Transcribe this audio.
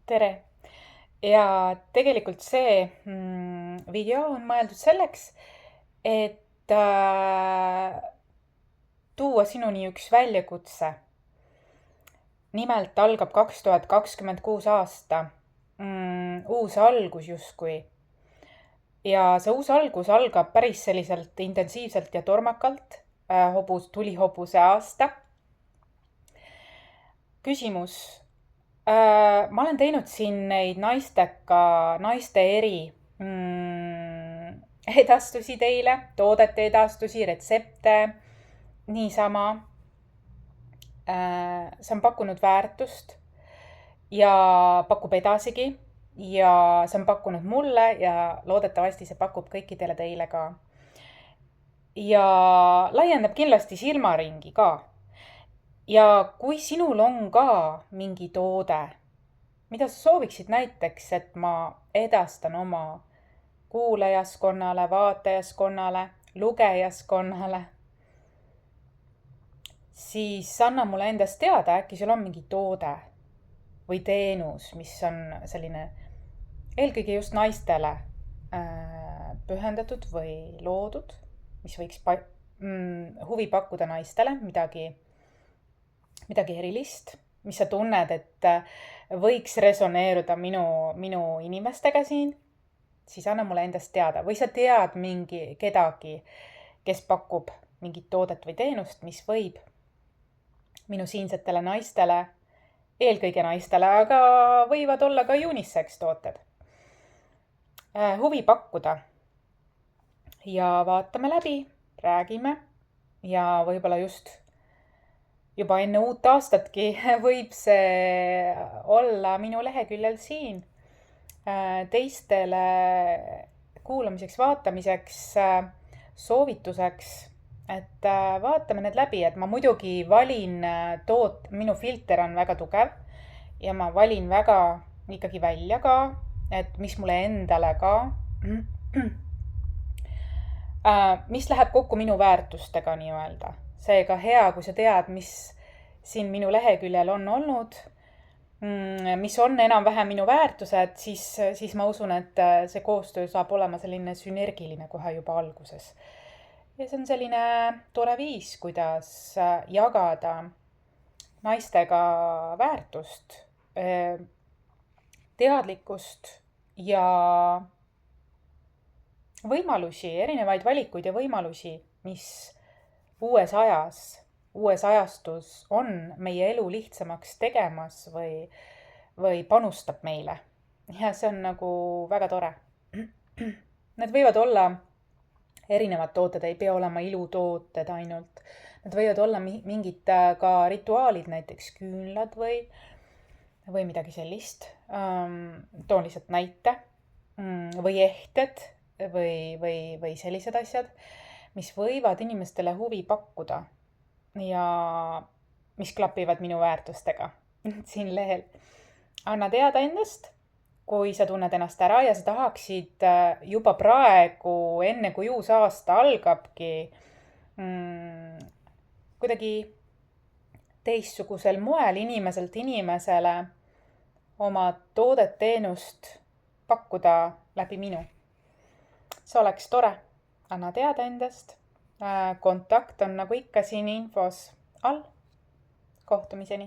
tere! Ja tegelikult see video on mõeldud selleks, et tuua sinuni üks väljakutse. Nimelt algab 2026 aasta. Uus algus justkui. Ja see uus algus algab päris selliselt intensiivselt ja tormakalt. Tulihobuse aasta. Küsimus. Ma olen teinud siin neid naiste eri edastusi teile, toodete edastusi, retsepte, niisama. See on pakkunud väärtust ja pakub edasigi ja see on pakkunud mulle ja loodetavasti see pakub kõikidele teile ka. Ja laiendab kindlasti silmaringi ka. Ja kui sinul on ka mingi toode, mida sa sooviksid näiteks, et ma edastan oma kuulajaskonnale, vaatajaskonnale, lugejaskonnale, siis anna mulle endast teada, äkki sul on mingi toode või teenus, mis on selline eelkõige just naistele pühendatud või loodud, mis võiks huvi pakkuda naistele, midagi erilist, mis sa tunned, et võiks resoneeruda minu inimestega siin, siis anna mulle endast teada. Või sa tead kedagi, kes pakub mingit toodet või teenust, mis võib minu siinsetele naistele, eelkõige naistele, aga võivad olla ka unisex tooted, huvi pakkuda. Ja vaatame läbi, räägime ja võib-olla just juba enne uut aastatki võib see olla minu leheküljel siin teistele kuulamiseks, vaatamiseks, soovituseks, et vaatame need läbi, et ma muidugi valin minu filter on väga tugev ja ma valin väga ikkagi välja ka, et mis mulle endale ka, mis läheb kokku minu väärtustega nii-öelda. Seega hea, kui sa tead, mis siin minu leheküljel on olnud, mis on enam-vähem minu väärtused, siis ma usun, et see koostöö saab olema selline sünergiline kohe juba alguses. Ja see on selline tore viis, kuidas jagada naistega väärtust, teadlikkust ja võimalusi, erinevaid valikuid ja võimalusi, mis uues ajastus on meie elu lihtsamaks tegemas või panustab meile. Ja see on nagu väga tore. Need võivad olla erinevad tooted, ei pea olema ilutooted ainult. Need võivad olla mingid ka rituaalid, näiteks küünlad või midagi sellist. Toon lihtsalt näite. Või ehted või sellised asjad, mis võivad inimestele huvi pakkuda ja mis klapivad minu väärtustega siin lehel. Anna teada endast, kui sa tunned ennast ära ja sa tahaksid juba praegu, enne kui uus aasta algabki, kuidagi teistsugusel moel inimeselt inimesele oma toodet, teenust pakkuda läbi minu. See oleks tore. Anna teada endast. Kontakt on nagu ikka siin infos all. Kohtumiseni.